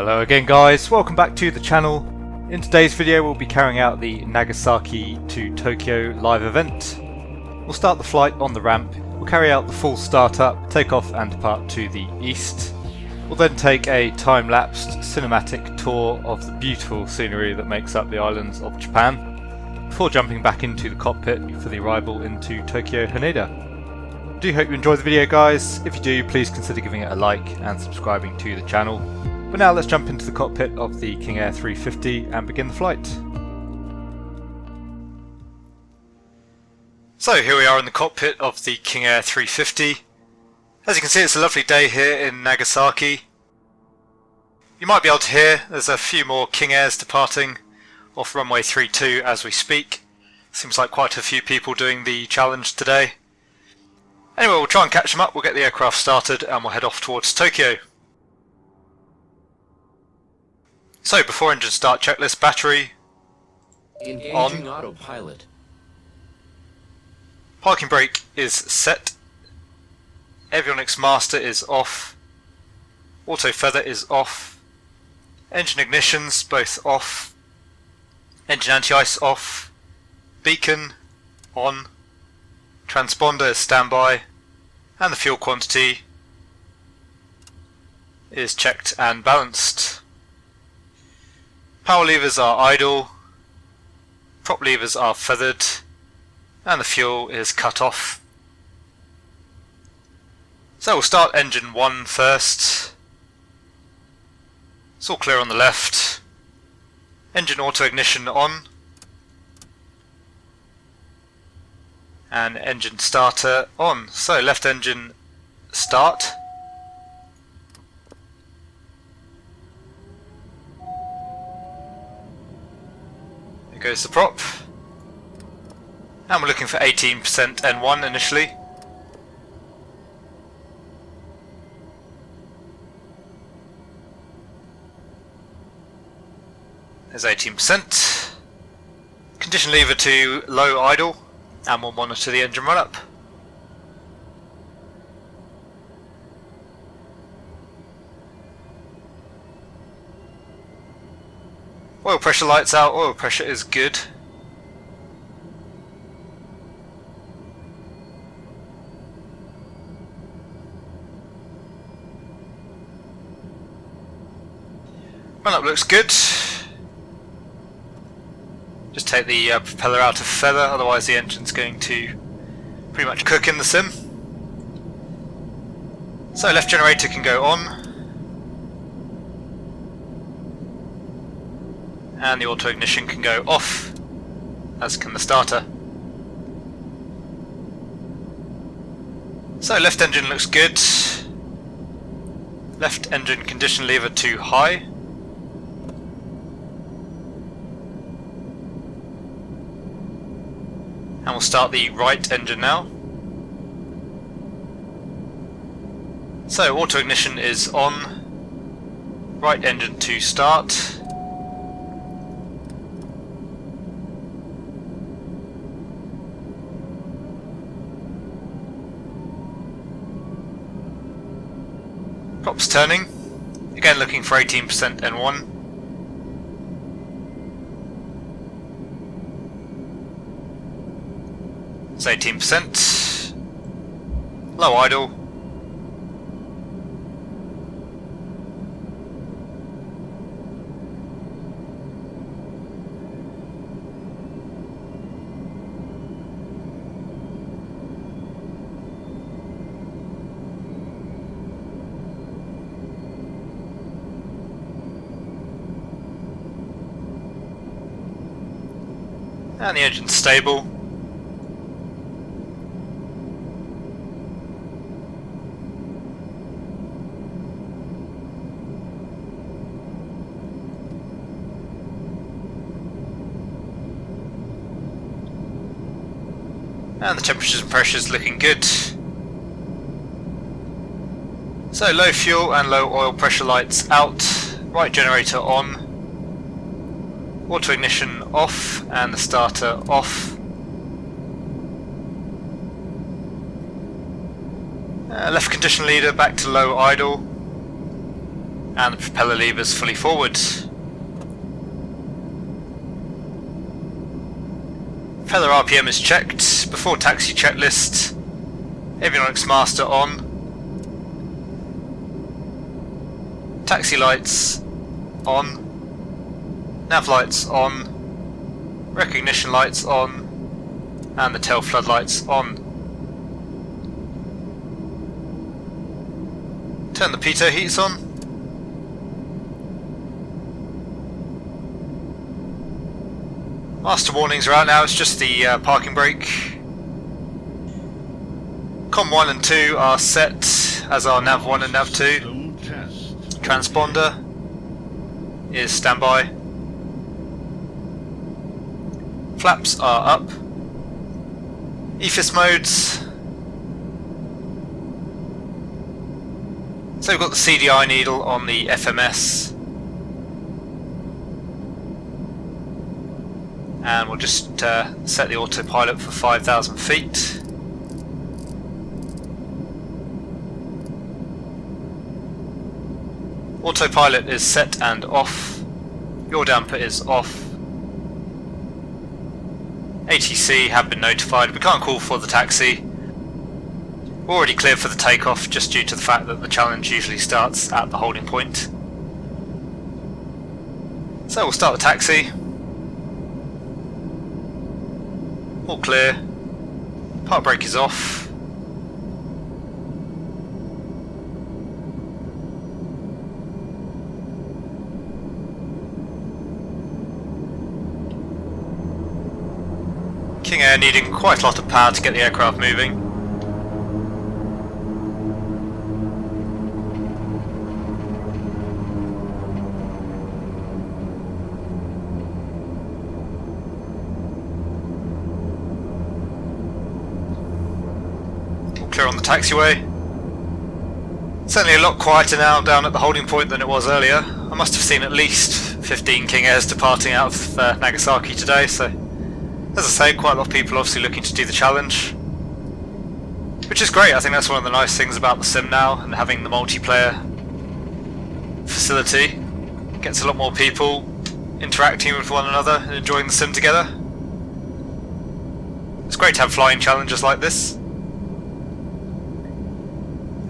Hello again guys, welcome back to the channel. In today's video we'll be carrying out the Nagasaki to Tokyo live event. We'll start the flight on the ramp, we'll carry out the full startup, takeoff and depart to the east. We'll then take a time-lapsed cinematic tour of the beautiful scenery that makes up the islands of Japan, before jumping back into the cockpit for the arrival into Tokyo Haneda. I do hope you enjoyed the video guys. If you do, please consider giving it a like and subscribing to the channel. But now let's jump into the cockpit of the King Air 350 and begin the flight. So here we are in the cockpit of the King Air 350. As you can see, it's a lovely day here in Nagasaki. You might be able to hear there's a few more King Airs departing off runway 32 as we speak. Seems like quite a few people doing the challenge today. Anyway, we'll try and catch them up, we'll get the aircraft started and we'll head off towards Tokyo. So before engine start checklist, battery Engaging autopilot. Parking brake is set. Avionics master is off. Auto feather is off. Engine ignitions both off. Engine anti-ice off. Beacon on. Transponder is standby. And the fuel quantity is checked and balanced. Power levers are idle. Prop levers are feathered. And the fuel is cut off. So we'll start engine 1 first. It's all clear on the left. Engine auto ignition on. And engine starter on. So left engine start. There goes the prop. And we're looking for 18% N1 initially. There's 18%. Condition lever to low idle, and we'll monitor the engine run up. Oil pressure lights out, oil pressure is good. Run up looks good. Just take the propeller out of feather, otherwise the engine's going to pretty much cook in the sim. So left generator can go on. And the auto ignition can go off, as can the starter. So left engine looks good. Left engine condition lever to high. And we'll start the right engine now. So auto ignition is on. Right engine to start. Props turning. Again looking for 18% N1. It's 18%. Low idle. And the engine's stable. And the temperatures and pressures looking good. So low fuel and low oil pressure lights out. Right generator on. Auto ignition off and the starter off. Left condition leader back to low idle. and the propeller levers fully forward. Propeller RPM is checked. Before taxi checklist, avionics master on, taxi lights on, nav lights on, recognition lights on, and the tail floodlights on. Turn the pitot heats on. Master warnings are out now, it's just the parking brake. COM 1 and 2 are set, as are nav 1 and nav 2. Transponder is standby. Flaps are up. EFIS modes. So we've got the CDI needle on the FMS. And we'll just set the autopilot for 5,000 feet. Autopilot is set and off. Yaw damper is off. ATC have been notified. We can't call for the taxi. We're already cleared for the takeoff just due to the fact that the challenge usually starts at the holding point. So we'll start the taxi. All clear. Park brake is off. King Air needing quite a lot of power to get the aircraft moving. Clear on the taxiway. Certainly a lot quieter now down at the holding point than it was earlier. I must have seen at least 15 King Airs departing out of Nagasaki today, so as I say, quite a lot of people obviously looking to do the challenge, which is great. I think that's one of the nice things about the sim now, and having the multiplayer facility gets a lot more people interacting with one another and enjoying the sim together. It's great to have flying challenges like this.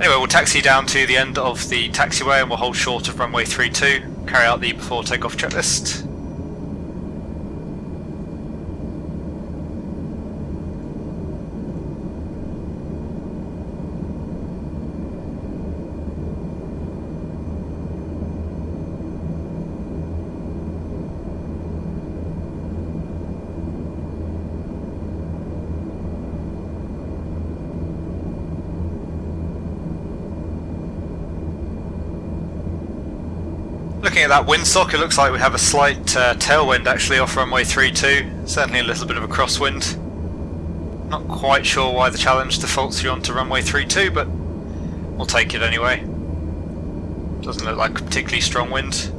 Anyway, we'll taxi down to the end of the taxiway and we'll hold short of runway 32, carry out the before takeoff checklist. Looking at that windsock, it looks like we have a slight tailwind actually off runway 32, certainly a little bit of a crosswind. Not quite sure why the challenge defaults you onto runway 32, but we'll take it anyway. Doesn't look like a particularly strong wind.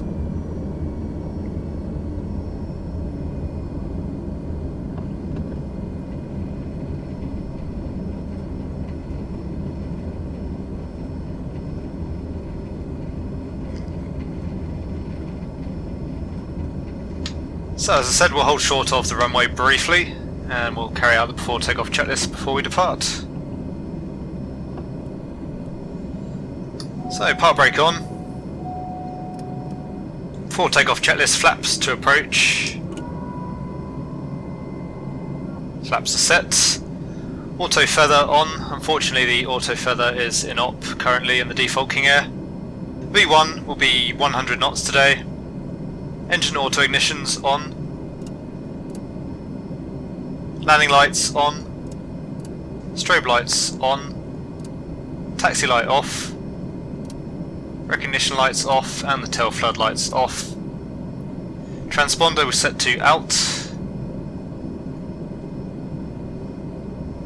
So as I said, we'll hold short of the runway briefly and we'll carry out the before takeoff checklist before we depart. So park brake on. Before takeoff checklist, flaps to approach. Flaps are set. Auto feather on. Unfortunately the auto feather is in op currently in the default King Air. V1 will be 100 knots today. Engine auto ignitions on. Landing lights on. Strobe lights on. Taxi light off. Recognition lights off and the tail floodlights off. Transponder was set to out.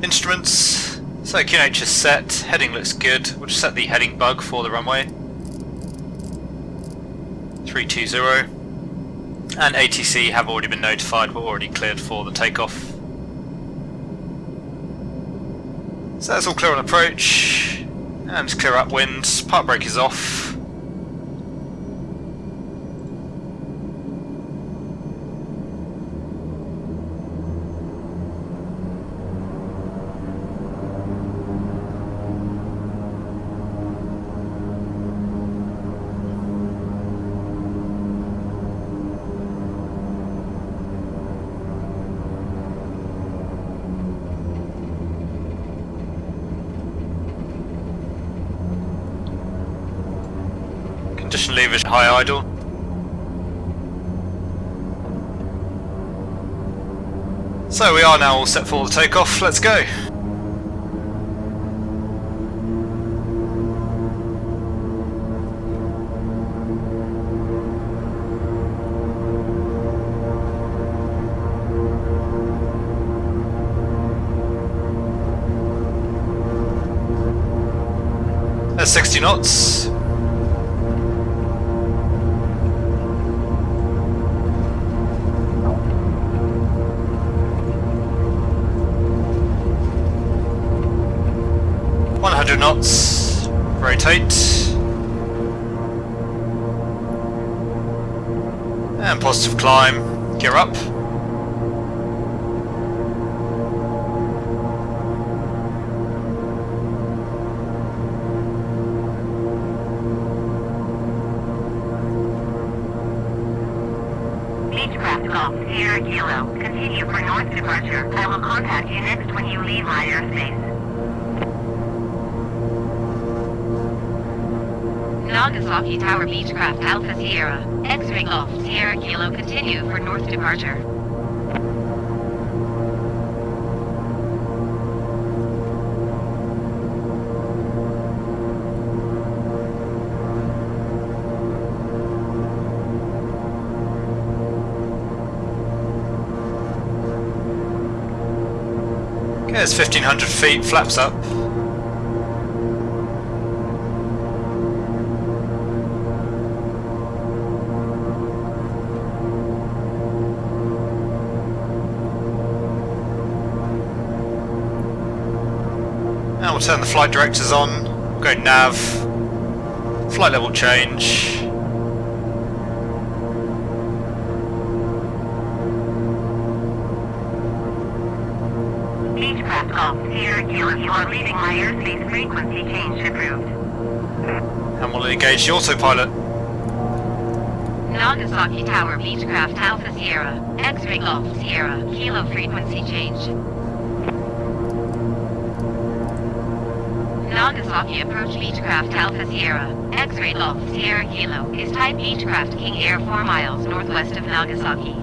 Instruments. So QNH is set. Heading looks good. We'll just set the heading bug for the runway. 320. And ATC have already been notified, we're already cleared for the takeoff. So that's all clear on approach, and just clear up wind, park brake is off. Condition levers high idle. So we are now all set for the takeoff, let's go! There's 60 knots. Knots, rotate, and positive climb, gear up. Beechcraft Golf, Sierra Kilo, continue for north departure. I will contact you next when you leave my airspace. Nagasaki Tower Beechcraft Alpha Sierra, X-Ray Golf Sierra Kilo continue for north departure. Okay, it's 1500 feet, flaps up. Now we'll turn the flight directors on, go nav, flight level change. Beechcraft Golf, Sierra Kilo, you are leaving my airspace, frequency change approved. And we'll engage the autopilot. Nagasaki Tower Beechcraft Alpha Sierra, X-Ray Golf Sierra, Kilo frequency change. Nagasaki approach Beechcraft Alpha Sierra, X-Ray Golf Sierra Kilo is type Beechcraft King Air 4 miles northwest of Nagasaki.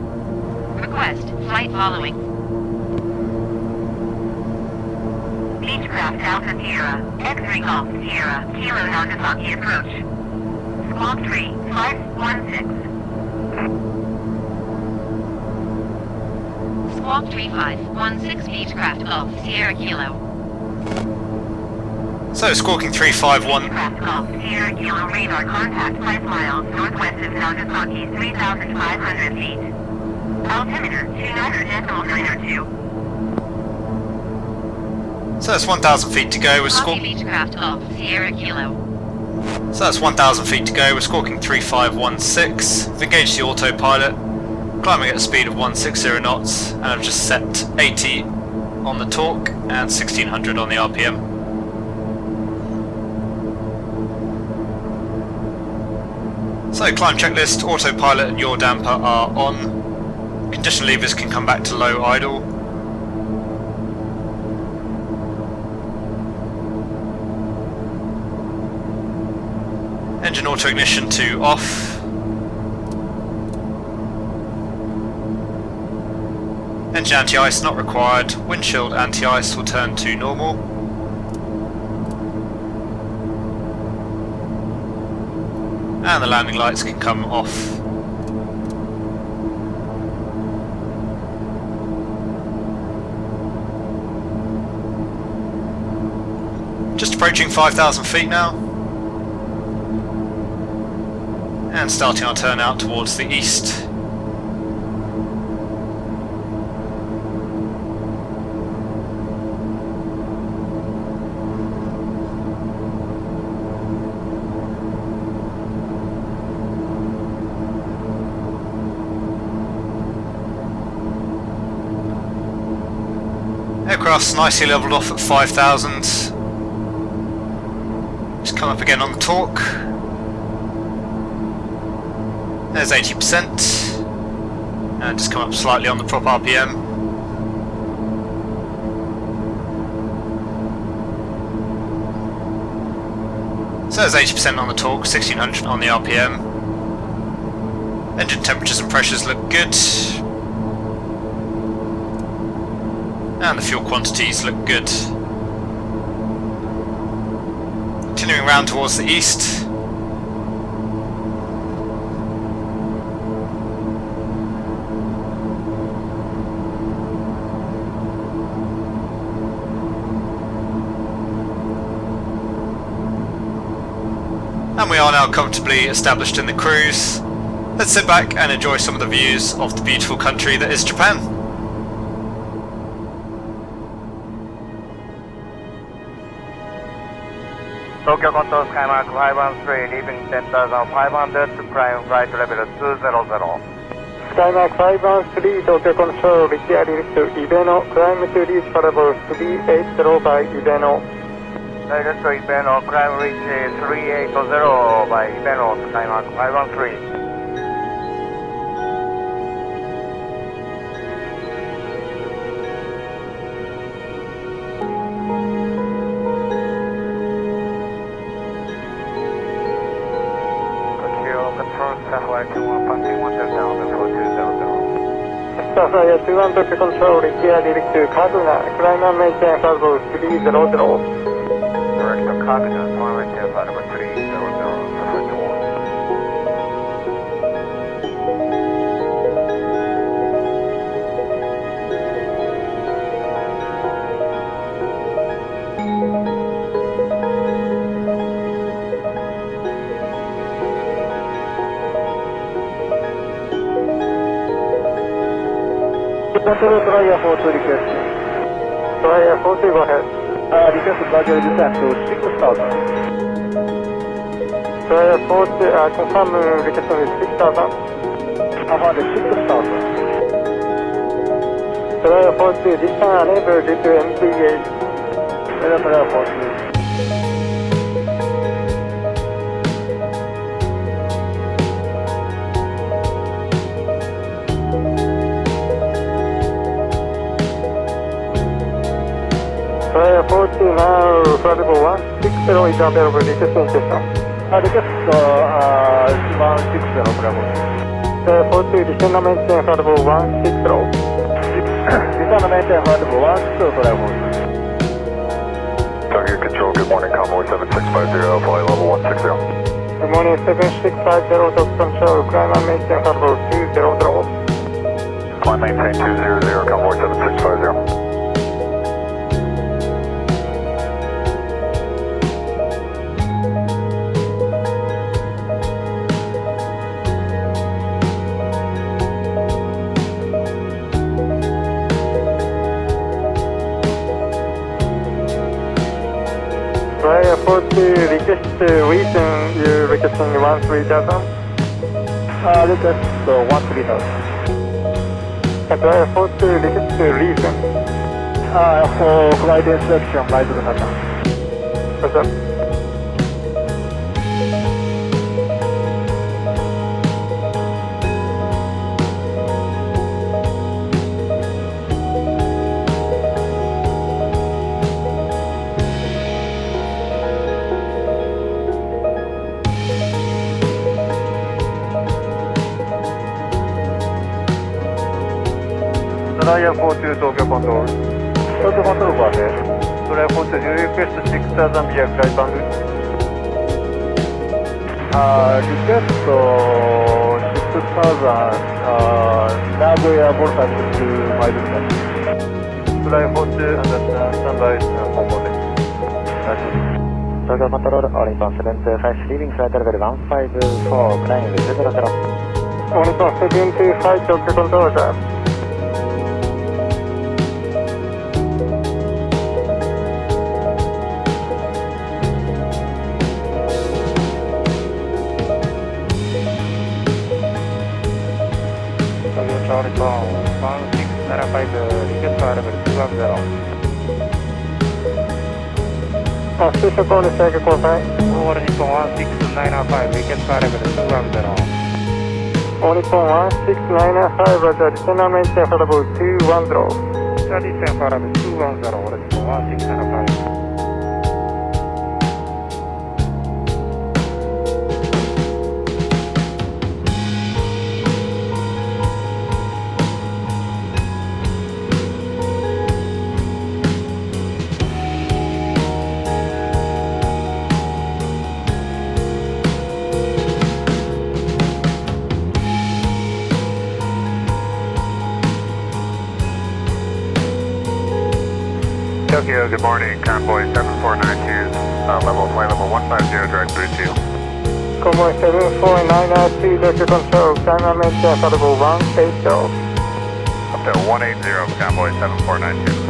Request flight following. Beechcraft Alpha Sierra, X-Ray Golf Sierra, Kilo Nagasaki approach. Squawk 3516. Squawk 3516 Beechcraft Golf Sierra Kilo. So squawking 351. Beechcraft Golf Sierra Kilo radar contact 5 miles northwest of Nagasaki, 3,500 feet. Altimeter 29.902. So that's 1,000 feet to go. We're Copy Beechcraft Golf Sierra Kilo. So that's 1,000 feet to go. We're squawking 3516. We've engaged the autopilot, climbing at a speed of 160 knots, and I've just set 80 on the torque and 1600 on the RPM. So climb checklist, autopilot and yaw damper are on. Condition levers can come back to low idle. Engine auto ignition to off. Engine anti-ice not required. Windshield anti-ice will turn to normal. And the landing lights can come off. Just approaching 5,000 feet now. And starting our turn out towards the east. Aircraft's nicely levelled off at 5,000. Just come up again on the torque. There's 80%. And just come up slightly on the prop RPM. So there's 80% on the torque, 1600 on the RPM. Engine temperatures and pressures look good. And the fuel quantities look good. Continuing round towards the east. And we are now comfortably established in the cruise. Let's sit back and enjoy some of the views of the beautiful country that is Japan. Tokyo Control Skymark 513, leaving 10,500 to climb flight level 200. Skymark 513, Tokyo Control, requiring to Ibeno, climb to reach level 380 by Ibeno. Direct to Ibeno, climb reach 380 by Ibeno, Skymark 513. Sapphire 21 Tokyo Control, requiring to Kaguna, climb and maintain level 300. Direct to Kaguna, climb and maintain level 300. Control Flyer 42 request. Flyer 42, go ahead. Request gradual descent to 6,000. Flyer 40, confirm request is 6,000. About 6,000. Flyer 40, descent unable due to MPA. Flyer 40. Flyer 40 now, flight level 160 is available, request station. Request 160, Flyer 40, descend and maintain flight level 160. Descend and maintain flight level 160, Flyer 40. Tokyo Control, good morning, Convoy 7650, flight level 160. Good morning, 7650, Tokyo Control, climb and maintain flight level 200. Climb maintain 200, Convoy 7650. Flyer 40, request reason you requesting 13,000? Request 13,000. Flyer 40, request reason? For flight inspection, flight pattern. What's up? Flyer 42, Tokyo Control. Tokyo Control, go ahead. Flyer 42, you request 6,000 via flight boundary? Request 6,000, Nagoya Warthog to my business. Flyer 42, understand, standby, convoy. Tokyo Control, Olympus 725, leaving flight level 154, climb with 00. Olympus 725, Tokyo Control, sir. Charlie Brown, 1695, request flight level 210. Station call is take a call sign. Over Nippon 1695, request flight level 210. Nippon 1695, Roger, descend and maintain flight level 210. Descend flight level 210, over Nippon 1695. Tokyo, good morning. Convoy 7492, level flight level 150, direct through to. Convoy 7492, Tokyo Control, climb and maintain affordable 180. Up to 180, Convoy 7492.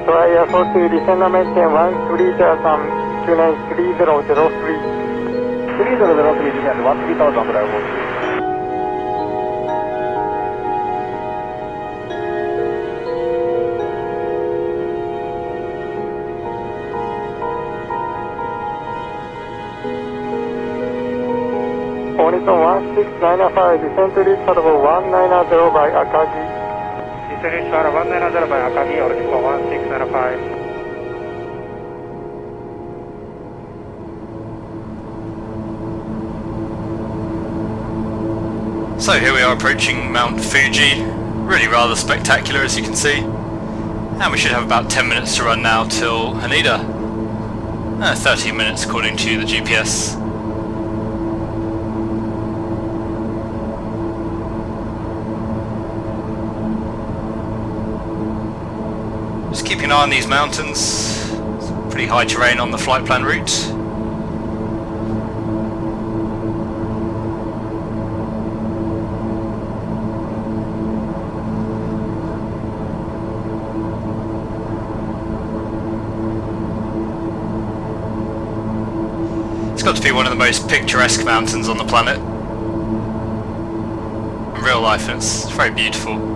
Fly 42, descend and maintain 133003. 3003 descend 13,000 drive. Oniton 1695, descend to reach level 190 by Akagi. Descend reach level 190 by Akagi, Oniton 1695. So here we are approaching Mount Fuji, really rather spectacular as you can see, and we should have about 10 minutes to run now till Haneda, 13 minutes according to the GPS. Just keeping an eye on these mountains, it's pretty high terrain on the flight plan route. It's got to be one of the most picturesque mountains on the planet. In real life, it's very beautiful.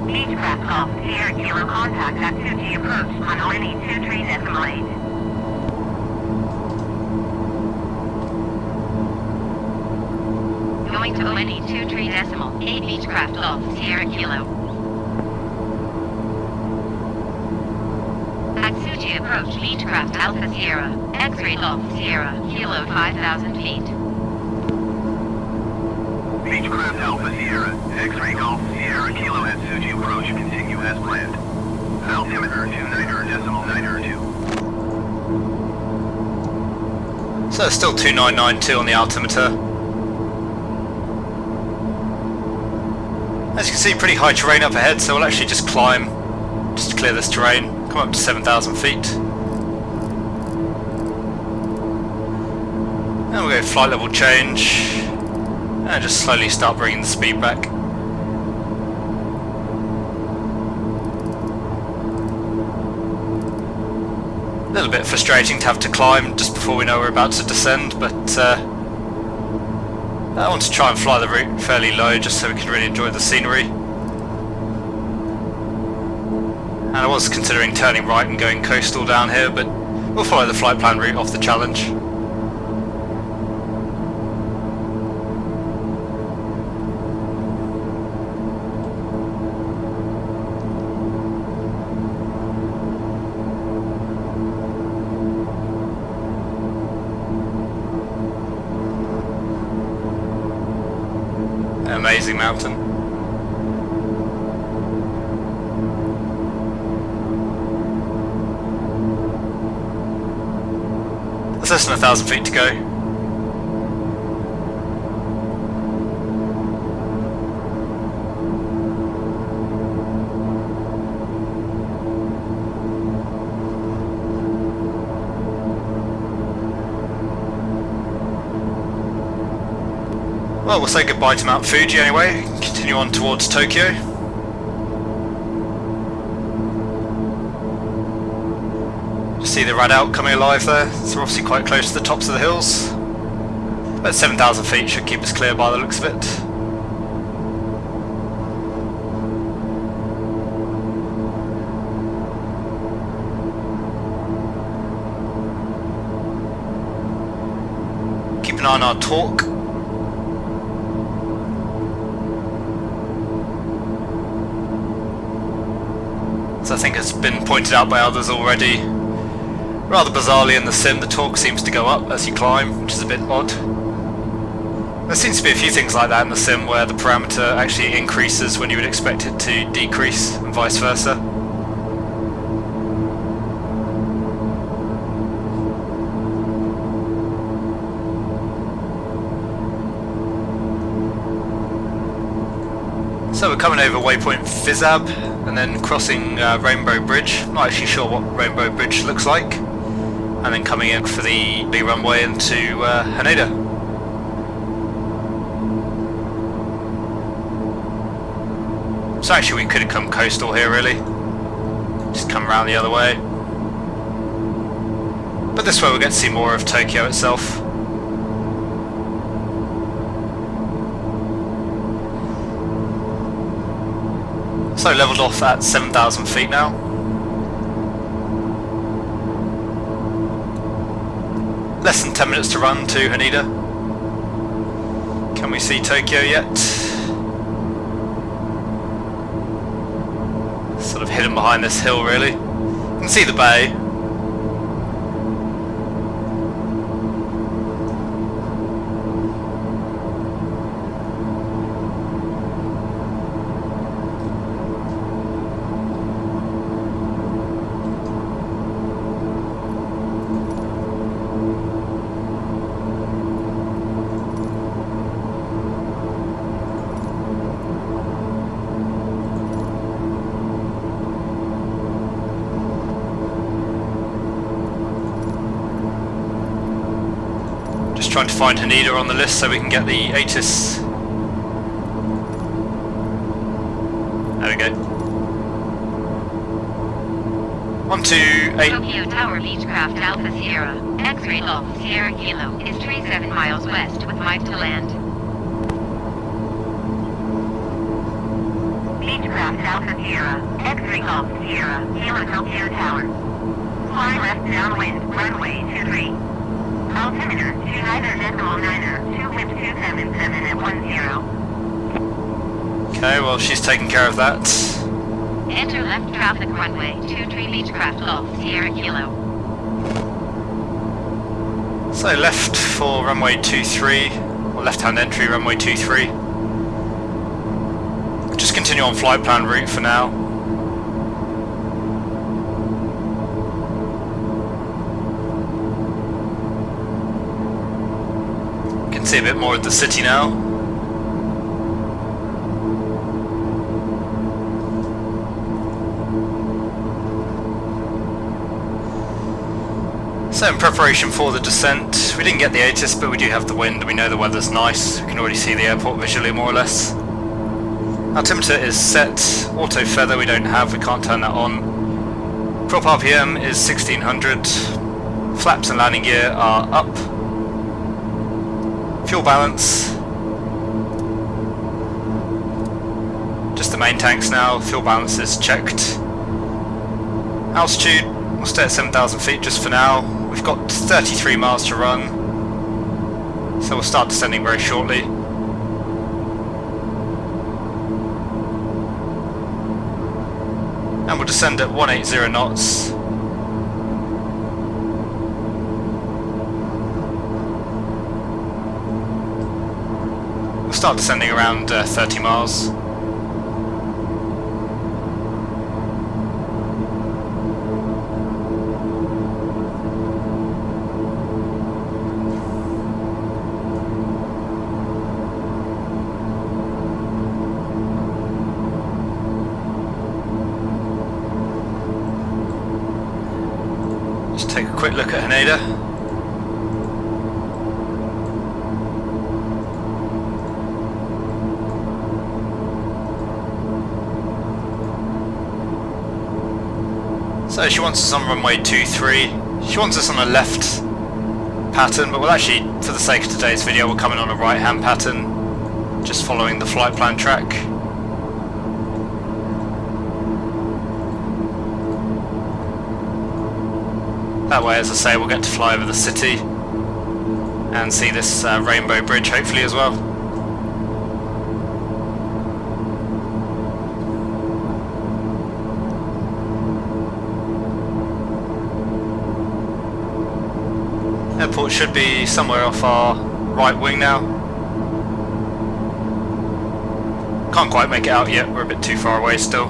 Beechcraft Golf, Sierra Kilo contact at 2G approach on ONE 23.8. Going to ONE 23.8 Beechcraft Golf, Sierra Kilo. At Suji approach Beechcraft Alpha Sierra, X-ray Golf Sierra, Kilo 5,000 feet. Beechcraft Alpha Sierra, X-ray Golf Sierra Kilo at Suji approach, continue as planned. Altimeter 29.92. So it's still 2992 on the altimeter. As you can see, pretty high terrain up ahead, so we'll actually just climb, just to clear this terrain, come up to 7,000 feet. And we'll go flight level change, and just slowly start bringing the speed back. A little bit frustrating to have to climb just before we know we're about to descend, but I want to try and fly the route fairly low just so we can really enjoy the scenery. And I was considering turning right and going coastal down here, but we'll follow the flight plan route off the challenge. Amazing mountain. There's less than 1,000 feet to go. Well, we'll say goodbye to Mount Fuji anyway, continue on towards Tokyo. Just see the Radout coming alive there, so we're obviously quite close to the tops of the hills. About 7,000 feet should keep us clear by the looks of it. Keep an eye on our torque. As I think has been pointed out by others already, rather bizarrely in the sim the torque seems to go up as you climb, which is a bit odd. There seems to be a few things like that in the sim where the parameter actually increases when you would expect it to decrease, and vice versa. So we're coming over waypoint Fizab and then crossing Rainbow Bridge. Not actually sure what Rainbow Bridge looks like. And then coming in for the B runway into Haneda. So actually we could have come coastal here really. Just come around the other way. But this way we'll get to see more of Tokyo itself. So levelled off at 7,000 feet now. Less than 10 minutes to run to Haneda. Can we see Tokyo yet? Sort of hidden behind this hill really. You can see the bay. Trying to find Haneda on the list so we can get the ASUS. There we go. On to Tokyo Tower Beechcraft Alpha Sierra, X-ray Golf Sierra Kilo is 37 miles west with 5 to land. Beechcraft Alpha Sierra, X-ray Golf Sierra, Kilo Tokyo Tower. Fly left downwind, runway 23. Altimeter 29.9er, 2 whip 277 at 10. Okay, well she's taking care of that. Enter left traffic runway 23 Beechcraft Golf Sierra Kilo. So left for runway 23, or left hand entry runway 23. Just continue on flight plan route for now. See a bit more of the city now. So in preparation for the descent, we didn't get the ASUS but we do have the wind, we know the weather's nice, we can already see the airport visually more or less. Altimeter is set, auto feather we don't have, we can't turn that on. Prop RPM is 1600, flaps and landing gear are up. Fuel balance, just the main tanks now, fuel balance is checked. Altitude, we'll stay at 7,000 feet just for now. We've got 33 miles to run, so we'll start descending very shortly. And we'll descend at 180 knots. Start descending around 30 miles. Just take a quick look at Haneda. So she wants us on runway 23. She wants us on a left pattern, but we'll actually, for the sake of today's video, we'll come in on a right hand pattern, just following the flight plan track. That way, as I say, we'll get to fly over the city and see this Rainbow Bridge hopefully as well. what should be somewhere off our right wing now. Can't quite make it out yet, we're a bit too far away still.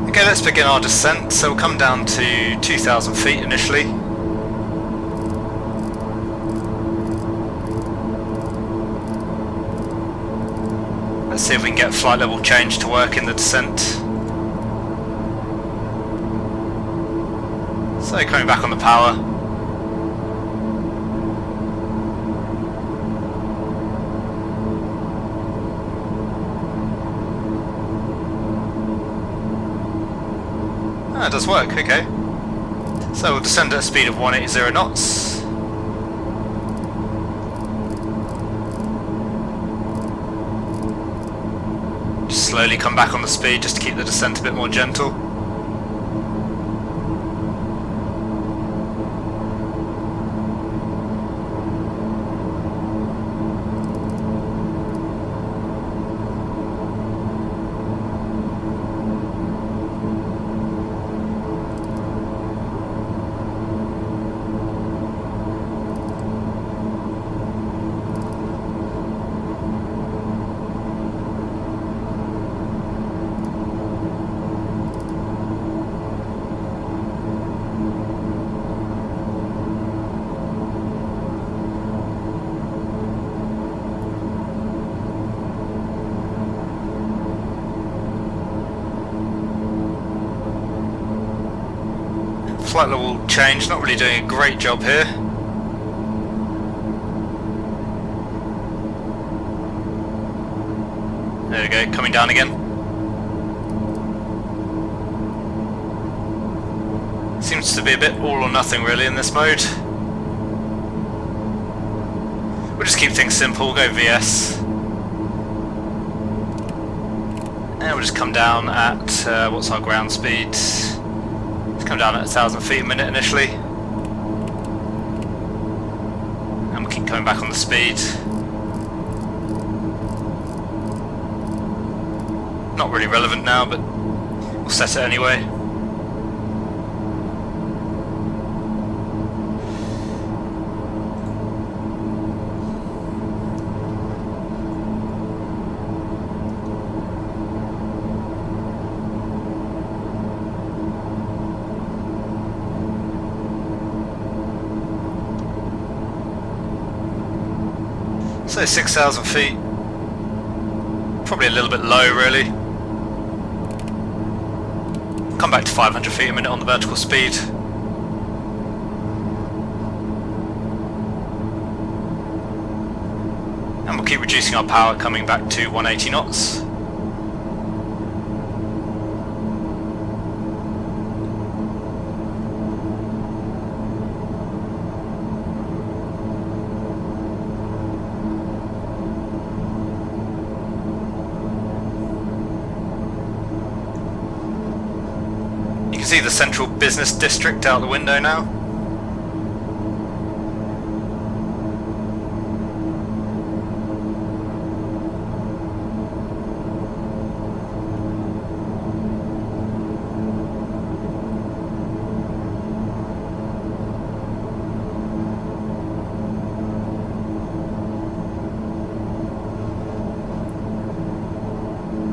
Okay, let's begin our descent. So we'll come down to 2,000 feet initially. Let's see if we can get flight level change to work in the descent. So coming back on the power. Ah, it does work, okay. So we'll descend at a speed of 180 knots. Just slowly come back on the speed just to keep the descent a bit more gentle. Flight level change, not really doing a great job here. There we go, coming down again. Seems to be a bit all or nothing really in this mode. We'll just keep things simple, we'll go VS. And we'll just come down at, what's our ground speed? Come down at 1,000 feet a minute initially, and we'll keep coming back on the speed. Not really relevant now, but we'll set it anyway. So 6,000 feet, probably a little bit low really. Come back to 500 feet a minute on the vertical speed. And we'll keep reducing our power, coming back to 180 knots. See the central business district out the window now.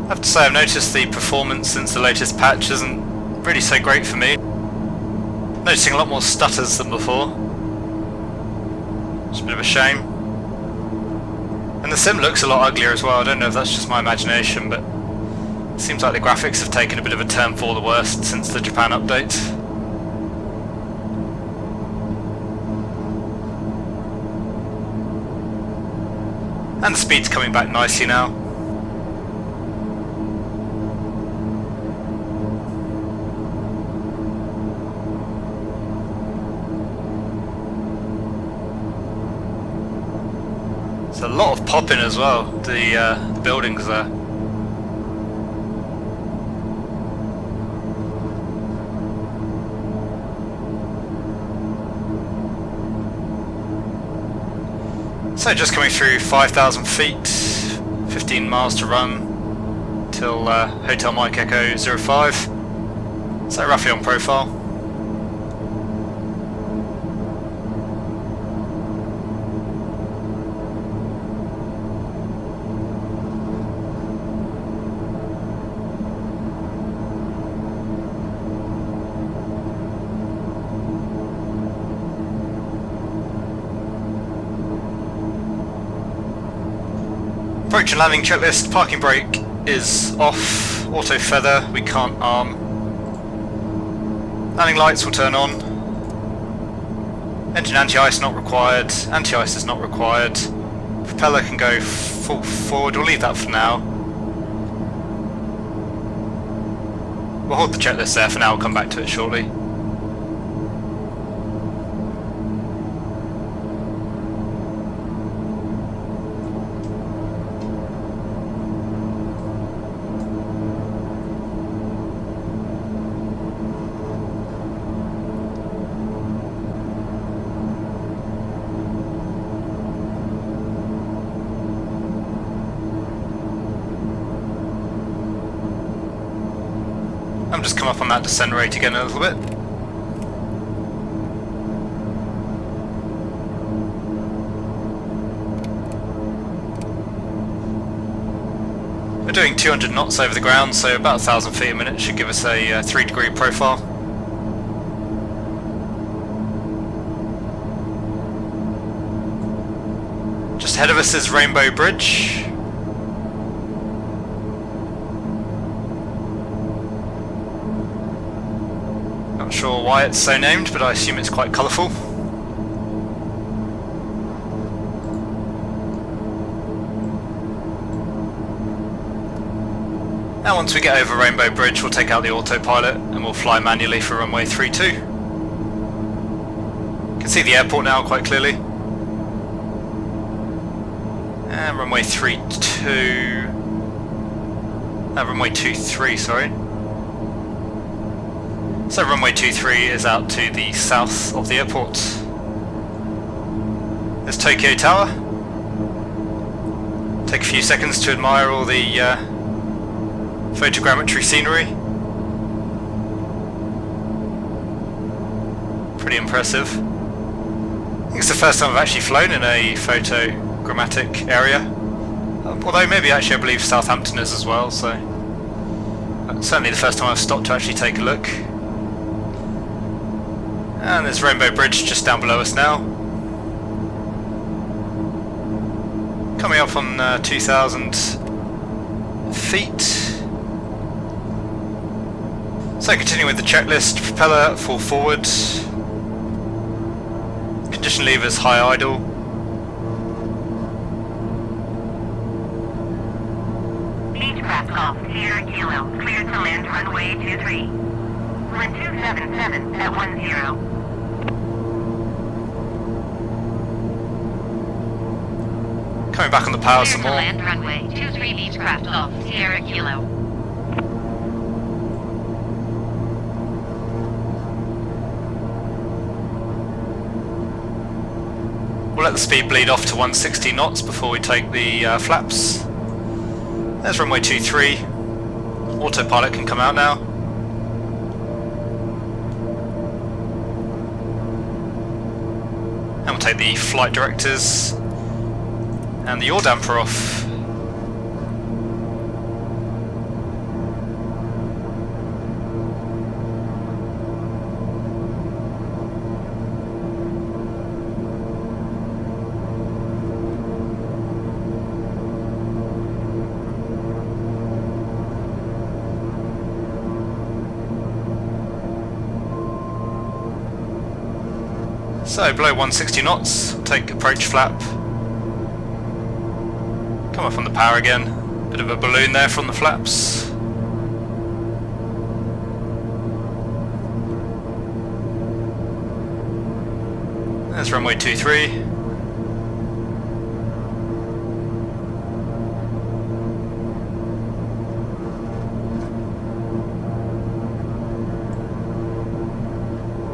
I have to say I've noticed the performance since the latest patch isn't really so great for me. Noticing a lot more stutters than before. It's a bit of a shame. And the sim looks a lot uglier as well. I don't know if that's just my imagination, but it seems like the graphics have taken a bit of a turn for the worst since the Japan update. And the speed's coming back nicely now. There's a lot of popping as well, the buildings there. So just coming through 5,000 feet, 15 miles to run till Hotel Mike Echo 05. So roughly on profile. Approach and landing checklist. Parking brake is off. Auto feather we can't arm. Landing lights will turn on. Engine anti-ice not required. Anti-ice is not required. Propeller can go full forward. We'll leave that for now. We'll hold the checklist there for now. We'll come back to it shortly. I'm just come up on that descent rate again a little bit. We're doing 200 knots over the ground, so about 1,000 feet a minute should give us a 3-degree profile. Just ahead of us is Rainbow Bridge. Not sure why it's so named, but I assume it's quite colourful. Now once we get over Rainbow Bridge, we'll take out the autopilot and we'll fly manually for runway 32. You can see the airport now quite clearly. And runway 32... runway 23, sorry. So runway 23 is out to the south of the airport. There's Tokyo Tower. Take a few seconds to admire all the photogrammetry scenery. Pretty impressive. I think it's the first time I've actually flown in a photogrammatic area. Although maybe actually I believe Southampton is as well, so certainly the first time I've stopped to actually take a look. And there's Rainbow Bridge just down below us now. Coming up on 2,000 feet. So continuing with the checklist, propeller full forward. Condition levers high idle. Beechcraft Golf, Sierra Kilo, clear to land runway 23. Run 277 at 10. Coming back on the power some more. Land runway 23 Beechcraft Golf, Sierra Kilo. We'll let the speed bleed off to 160 knots before we take the flaps. There's runway 23. Autopilot can come out now. And we'll take the flight directors and the yaw damper off. So below 160 knots, take approach flap. Come off on the power again. Bit of a balloon there from the flaps. There's runway 23.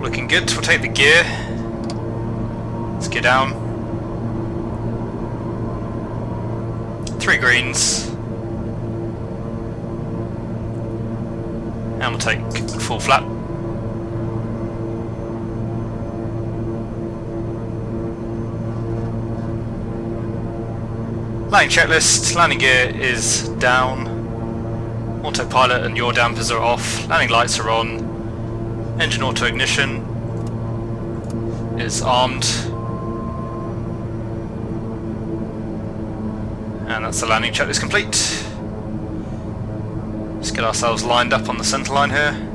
Looking good. We'll take the gear. Let's get down. 3 greens. And we'll take full flap. Landing checklist. Landing gear is down. Autopilot and yaw dampers are off. Landing lights are on. Engine auto ignition is armed. And that's the landing checklist complete. Let's get ourselves lined up on the centre line here.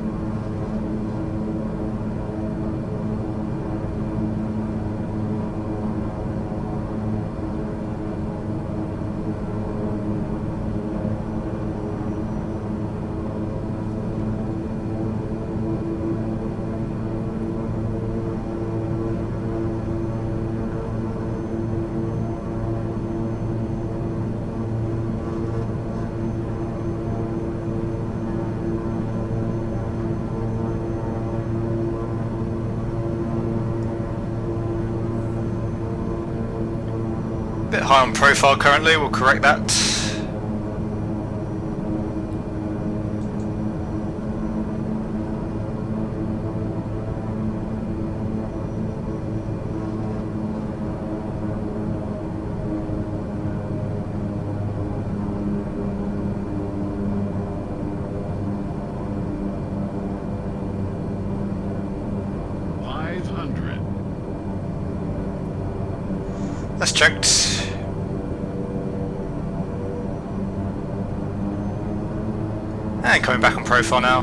Bit high on profile currently, we'll correct that. That's checked. And coming back on profile now.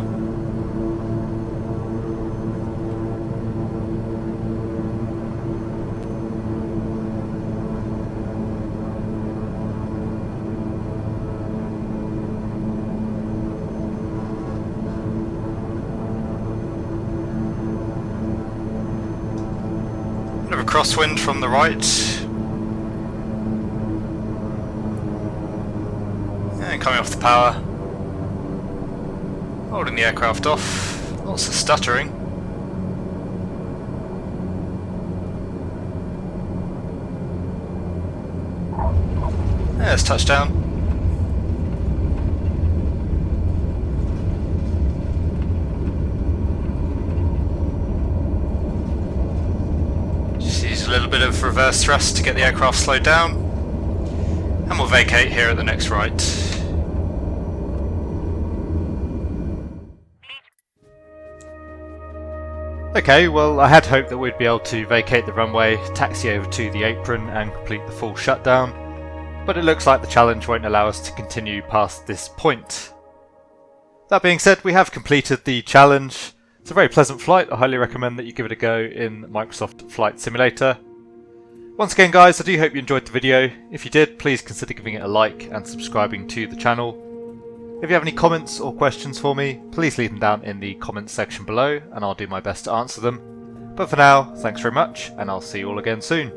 Bit of a crosswind from the right. And coming off the power. Holding the aircraft off. Lots of stuttering. There's touchdown. Just use a little bit of reverse thrust to get the aircraft slowed down. And we'll vacate here at the next right. Okay, well I had hoped that we'd be able to vacate the runway, taxi over to the apron and complete the full shutdown, but it looks like the challenge won't allow us to continue past this point. That being said, we have completed the challenge. It's a very pleasant flight. I highly recommend that you give it a go in Microsoft Flight Simulator. Once again guys, I do hope you enjoyed the video. If you did, please consider giving it a like and subscribing to the channel. If you have any comments or questions for me, please leave them down in the comments section below and I'll do my best to answer them. But for now, thanks very much and I'll see you all again soon.